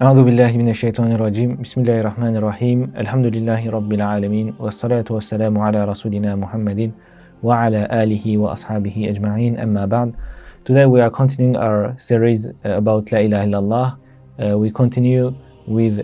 أعوذ بالله من الشيطان الرجيم بسم الله الرحمن الرحيم الحمد لله رب العالمين والصلاة والسلام على رسولنا محمد وعلى آله وأصحابه أجمعين أما بعد. Today we are continuing our series about La ilaha illallah. We continue with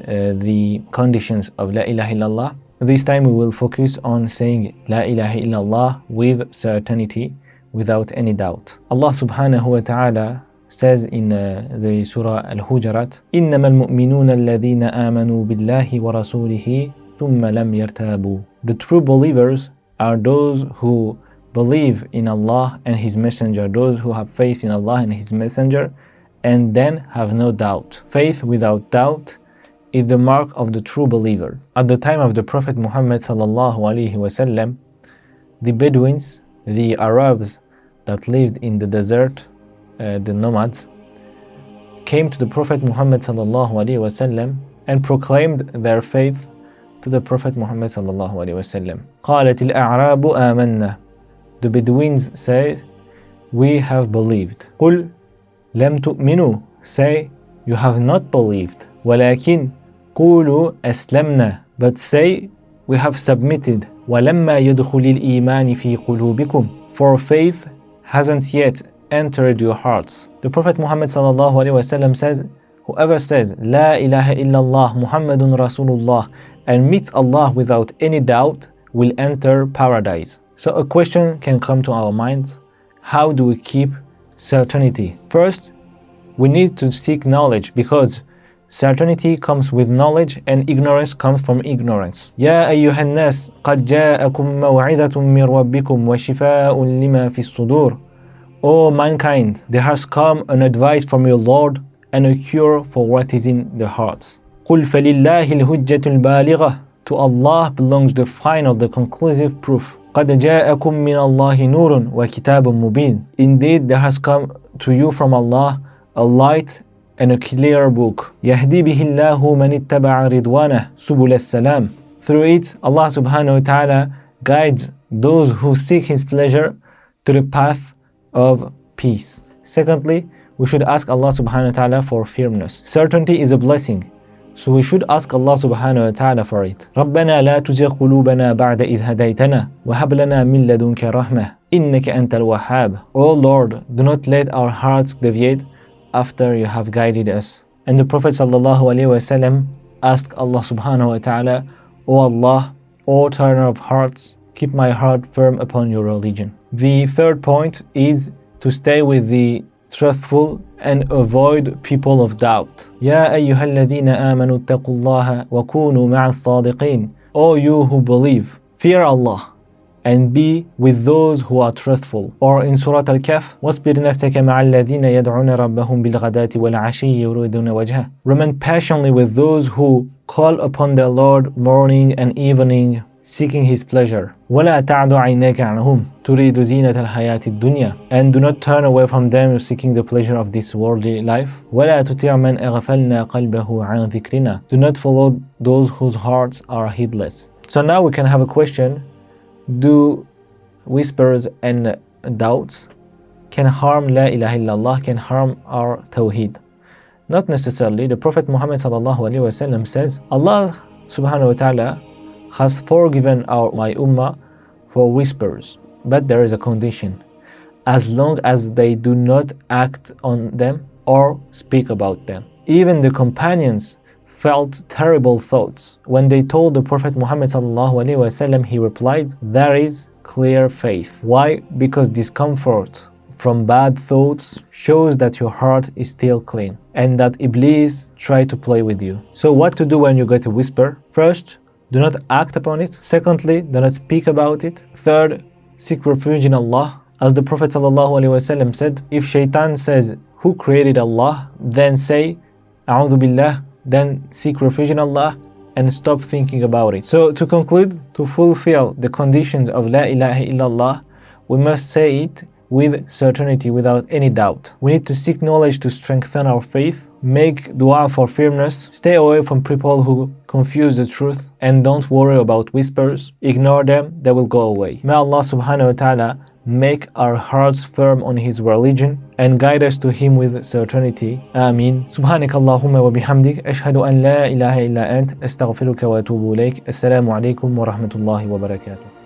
the conditions of La ilaha illallah. This time we will focus on saying La ilaha illallah with certainty, without any doubt. Allah subhanahu wa ta'ala says in the Surah Al-Hujarat, إِنَّمَا الْمُؤْمِنُونَ الَّذِينَ آمَنُوا بِاللَّهِ وَرَسُولِهِ ثُمَّ لَمْ يَرْتَابُوا. The true believers are those who believe in Allah and His Messenger, those who have faith in Allah and His Messenger, and then have no doubt. Faith without doubt is the mark of the true believer. At the time of the Prophet Muhammad sallallahu alaihi wasallam, the Bedouins, the Arabs that lived in the desert, the nomads, came to the Prophet Muhammad sallallahu alaihi wasallam and proclaimed their faith to the Prophet Muhammad sallallahu alaihi wasallam. قالت الأعراب آمنا. The Bedouins say, we have believed. قل لم تؤمنوا. Say, you have not believed. ولكن قولوا أسلمنا. But say, we have submitted. ولما يدخل الإيمان في قلوبكم. For faith hasn't yet entered your hearts. The Prophet Muhammad sallallahu alaihi wasallam says, whoever says La ilaha illallah Muhammadun Rasulullah and meets Allah without any doubt will enter paradise. So a question can come to our minds: how do we keep certainty? First, we need to seek knowledge, because certainty comes with knowledge and ignorance comes from ignorance. يا أيها الناس قد جاءكم موعظة من ربكم وشفاء لما في الصدور. O mankind, there has come an advice from your Lord and a cure for what is in the hearts. قُلْ فَلِلَّهِ الْهُجَّةُ الْبَالِغَةُ. To Allah belongs the final, the conclusive proof. قَدْ جَاءَكُم مِّنَ اللَّهِ نُورٌ وَكِتَابٌ مُبِينٌ. Indeed, there has come to you from Allah a light and a clear book. يَهْدِي بِهِ اللَّهُ مَنِ اتَّبَعَ رِضْوَانَهُ سُبُلَ السَّلَامِ. Through it, Allah subhanahu wa ta'ala guides those who seek His pleasure to the path of peace. Secondly, we should ask Allah subhanahu wa ta'ala for firmness. Certainty is a blessing, so we should ask Allah subhanahu wa ta'ala for it. رَبَّنَا لَا تُزِغْ قُلُوبَنَا بَعْدَ إِذْ هَدَيْتَنَا وَهَبْ لَنَا مِن لَّدُنكَ رَحْمَةً إِنَّكَ أَنْتَ الْوَهَّابُ. O Lord, do not let our hearts deviate after you have guided us. And the Prophet sallallahu alaihi wasallam asked Allah subhanahu wa ta'ala, O Allah, O turner of hearts, keep my heart firm upon your religion. The third point is to stay with the truthful and avoid people of doubt. يا أيها الذين آمنوا اتقوا الله وكونوا مع الصادقين. O you who believe, fear Allah and be with those who are truthful. Or in Surah Al-Kahf, واصبر نفسك مع الذين يدعون ربهم بالغداة والعشي يريدون وجهه. Remain patiently with those who call upon their Lord morning and evening, seeking His pleasure. وَلَا تَعْدُ عَيْنَاكَ عَنْهُمْ تُرِيدُ زِينَةَ الْحَيَاةِ الدُّنْيَا. And do not turn away from them seeking the pleasure of this worldly life. وَلَا تُطِعْ مَنْ أَغْفَلْنَا قَلْبَهُ عَنْ ذِكْرِنَا. Do not follow those whose hearts are heedless. So now we can have a question: do whispers and doubts can harm La ilaha illallah, can harm our tawheed? Not necessarily. The Prophet Muhammad sallallahu alaihi wasallam says, Allah subhanahu wa ta'ala has forgiven my ummah for whispers, but there is a condition: as long as they do not act on them or speak about them. Even the companions felt terrible thoughts. When they told the Prophet Muhammad sallallahu alaihi wasallam, he replied, there is clear faith. Why? Because discomfort from bad thoughts shows that your heart is still clean and that Iblis try to play with you. So what to do when you get a whisper? First, do not act upon it. Secondly, do not speak about it. Third, seek refuge in Allah. As the Prophet ﷺ said, if Shaytan says, who created Allah? Then say, A'udhu Billah, then seek refuge in Allah and stop thinking about it. So to conclude, to fulfill the conditions of La ilaha illallah, we must say it with certainty, without any doubt. We need to seek knowledge to strengthen our faith, make dua for firmness, stay away from people who confuse the truth, and don't worry about whispers. Ignore them, they will go away. May Allah subhanahu wa ta'ala make our hearts firm on His religion, and guide us to Him with certainty. Ameen. Subhanakallahumma wa bihamdik. Ashhadu an la ilaha illa ant. Astaghfiruka wa atubu ilayk. Assalamu alaikum wa rahmatullahi wa barakatuh.